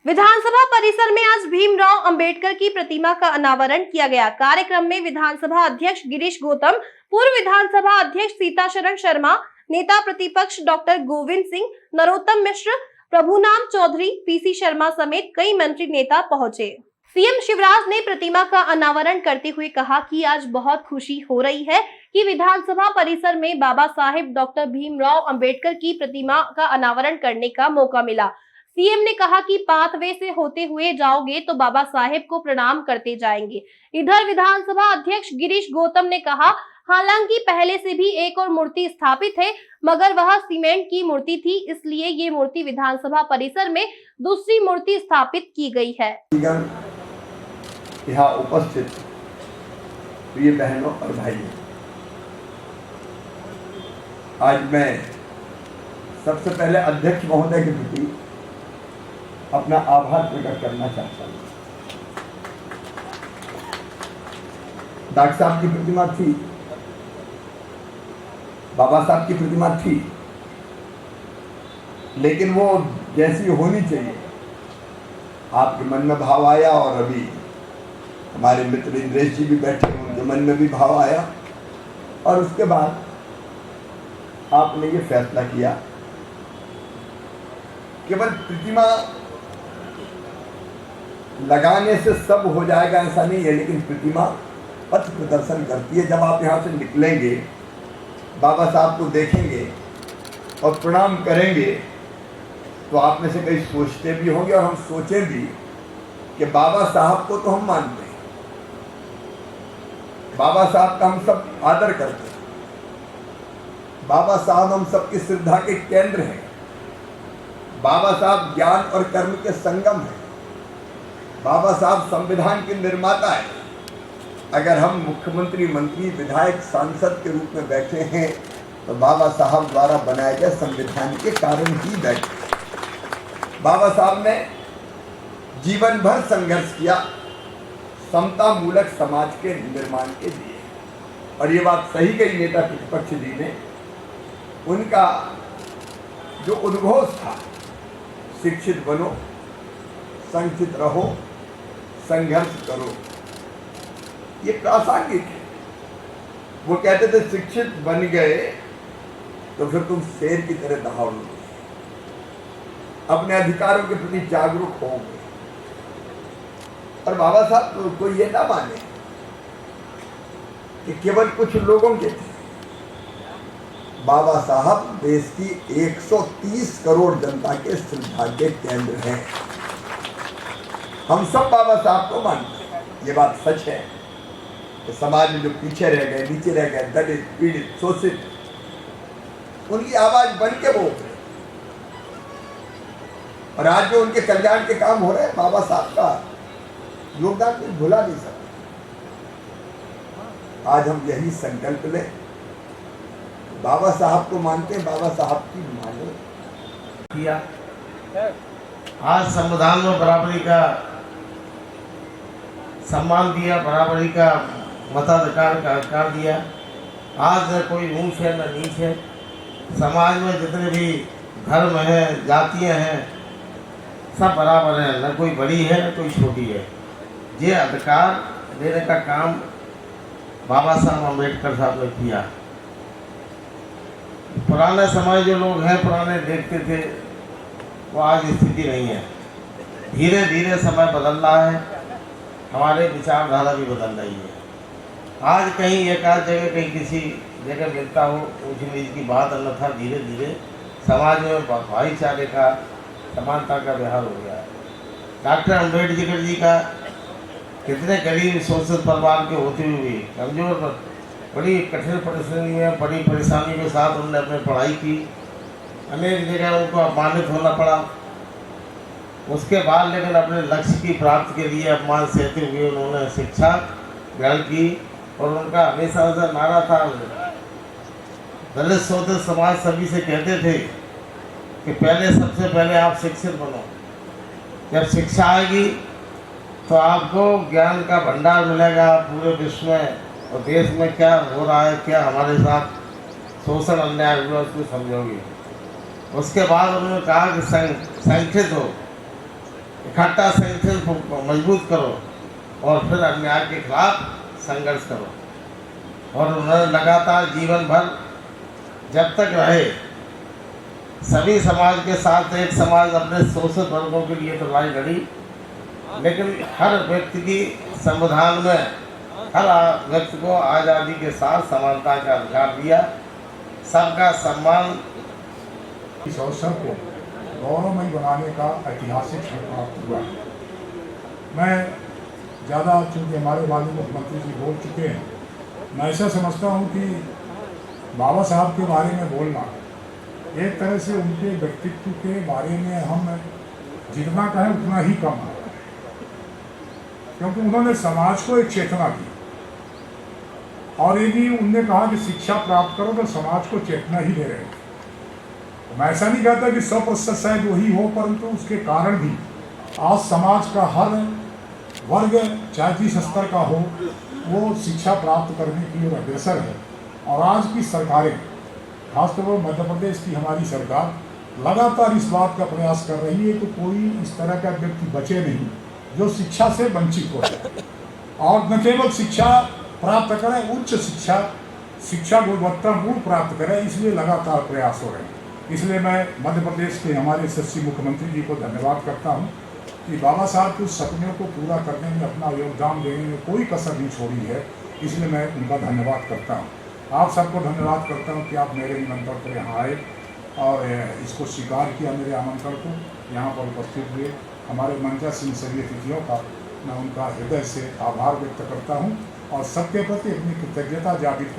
विधानसभा परिसर में आज भीमराव अंबेडकर की प्रतिमा का अनावरण किया गया। कार्यक्रम में विधानसभा अध्यक्ष गिरीश गौतम, पूर्व विधानसभा अध्यक्ष सीताशरण शर्मा, नेता प्रतिपक्ष डॉक्टर गोविंद सिंह, नरोत्तम मिश्र, प्रभुनाम चौधरी, पीसी शर्मा समेत कई मंत्री नेता पहुंचे। सीएम शिवराज ने प्रतिमा का अनावरण करते हुए कहा कि आज बहुत खुशी हो रही है कि विधानसभा परिसर में बाबा साहेब डॉक्टर भीमराव अंबेडकर की प्रतिमा का अनावरण करने का मौका मिला। सीएम ने कहा कि पाथवे से होते हुए जाओगे तो बाबा साहेब को प्रणाम करते जाएंगे। इधर विधानसभा अध्यक्ष गिरीश गौतम ने कहा, हालांकि पहले से भी एक और मूर्ति स्थापित है, मगर वह सीमेंट की मूर्ति थी, इसलिए ये मूर्ति विधानसभा परिसर में दूसरी मूर्ति स्थापित की गई है। यहाँ उपस्थित प्रिय बहनों और भाइयों, आज मैं सबसे पहले अध्यक्ष महोदय के प्रति अपना आभार प्रकट करना चाहता हूँ। डॉक्टर साहब की प्रतिमा थी, बाबा साहब की प्रतिमा थी, लेकिन वो जैसी होनी चाहिए आपके मन में भाव आया, और अभी हमारे मित्र इंद्रेश जी भी बैठे, उनके मन में भी भाव आया, और उसके बाद आपने ये फैसला किया केवल प्रतिमा लगाने से सब हो जाएगा ऐसा नहीं है, लेकिन प्रतिमा पथ प्रदर्शन करती है। जब आप यहाँ से निकलेंगे, बाबा साहब को देखेंगे और प्रणाम करेंगे, तो आप में से कई सोचते भी होंगे और हम सोचें भी कि बाबा साहब को तो हम मानते हैं, बाबा साहब का हम सब आदर करते हैं, बाबा साहब हम सबकी श्रद्धा के केंद्र हैं, बाबा साहब ज्ञान और कर्म के संगम हैं, बाबा साहब संविधान के निर्माता हैं। अगर हम मुख्यमंत्री, मंत्री, विधायक, सांसद के रूप में बैठे हैं तो बाबा साहब द्वारा बनाए गए संविधान के कारण ही बैठे। बाबा साहब ने जीवन भर संघर्ष किया समता मूलक समाज के निर्माण के लिए, और ये बात सही कही नेता प्रतिपक्ष जी ने। उनका जो उद्घोष था, शिक्षित बनो, संगठित रहो, संघर्ष करो, ये प्रासंगिक है। वो कहते थे शिक्षित बन गए तो फिर तुम शेर की तरह दहाड़ोगे, अपने अधिकारों के प्रति जागरूक होगे। और बाबा साहब को ये ना माने कि केवल कुछ लोगों के थे। बाबा साहब देश की 130 करोड़ जनता के श्रद्धा के केंद्र हैं। हम सब बाबा साहब को मानते हैं। ये बात सच है कि समाज में जो पीछे रह गए, नीचे रह गए, दलित, पीड़ित, शोषित, उनकी आवाज बन के बोल रहे, और आज जो उनके कल्याण के काम हो रहे हैं, बाबा साहब का योगदान कोई भुला नहीं सकता। आज हम यही संकल्प लें, बाबा साहब को मानते हैं, बाबा साहब की माने किया। आज संविधान में बराबरी का सम्मान दिया, बराबरी का मताधिकार का अधिकार दिया। आज न कोई ऊंच है न नीच है, समाज में जितने भी धर्म हैं, जातियां हैं, सब बराबर हैं, न कोई बड़ी है न कोई छोटी है। ये अधिकार देने का काम बाबा साहब अम्बेडकर साहब ने किया। पुराने समय जो लोग हैं, पुराने देखते थे, वो आज स्थिति नहीं है। धीरे धीरे समय बदल रहा है, हमारे विचारधारा भी बदल रही है। आज कहीं एक आध जगह, कहीं किसी जगह मिलता हो ऊंच नीच की बात, अन्यथा धीरे धीरे समाज में भाईचारे का, समानता का व्यवहार हो गया है। डॉक्टर अम्बेडकर जी का कितने गरीब शोषित परिवार के होते हुए भी, कमजोर, बड़ी कठिन परिस्थिति में, बड़ी परेशानी के साथ उन्होंने अपनी पढ़ाई की। अनेक जगह उनको अपमानित होना पड़ा, उसके बाद लेकिन अपने लक्ष्य की प्राप्ति के लिए अपमान सहते हुए उन्होंने शिक्षा ग्रहण की। और उनका हमेशा उधर नारा था, दलित शोषित समाज सभी से कहते थे कि पहले, सबसे पहले आप शिक्षित बनो। जब शिक्षा आएगी तो आपको ज्ञान का भंडार मिलेगा, पूरे विश्व में और देश में क्या हो रहा है, क्या हमारे साथ शोषण अन्याय हुआ, उसको समझोगे। उसके बाद उन्होंने कहा कि संगठित हो, इकट्ठा संगठन को मजबूत करो और फिर अन्याय के खिलाफ संघर्ष करो। और उन्होंने लगातार जीवन भर जब तक रहे सभी समाज के साथ एक समाज अपने शोषित वर्गों के लिए तो लड़ाई लड़ी, लेकिन हर व्यक्ति की संविधान में हर व्यक्ति को आज़ादी के साथ समानता का अधिकार दिया, सबका सम्मान। इस अवसर को गौरवमयी बनाने का ऐतिहासिक क्षण प्राप्त हुआ है। मैं ज़्यादा चूँकि हमारे माननीय मुख्यमंत्री जी बोल चुके हैं, मैं ऐसा समझता हूँ कि बाबा साहब के बारे में बोलना एक तरह से उनके व्यक्तित्व के बारे में हम जितना कहें उतना ही कम है, क्योंकि उन्होंने समाज को एक चेतना दी। और ये भी उनने कहा कि शिक्षा प्राप्त करो तो समाज को चेतना ही दे रहे हैं। मैं ऐसा नहीं कहता कि 100% शायद वही हो, परंतु उसके कारण भी आज समाज का हर वर्ग चाहे जिस स्तर का हो वो शिक्षा प्राप्त करने की ओर अग्रसर है। और आज की सरकारें, खासतौर पर मध्य प्रदेश की हमारी सरकार लगातार इस बात का प्रयास कर रही है कि कोई इस तरह का व्यक्ति बचे नहीं जो शिक्षा से वंचित हो जाए, और न केवल शिक्षा प्राप्त करें, उच्च शिक्षा गुणवत्तापूर्ण प्राप्त करें। इसलिए लगातार प्रयास हो रहे हैं। इसलिए मैं मध्य प्रदेश के हमारे यशस्वी मुख्यमंत्री जी को धन्यवाद करता हूं कि बाबा साहब के सपनों को पूरा करने में अपना योगदान देने में कोई कसर नहीं छोड़ी है। इसलिए मैं उनका धन्यवाद करता हूं। आप सबको धन्यवाद करता हूं कि आप मेरे निमंत्रण पर यहाँ आए और इसको स्वीकार किया, मेरे आमंत्रण को यहाँ पर उपस्थित हुए। हमारे मंजा सिंह सभी अतिथियों का मैं उनका हृदय से आभार व्यक्त करता हूँ और सबके प्रति अपनी कृतज्ञता जाहिर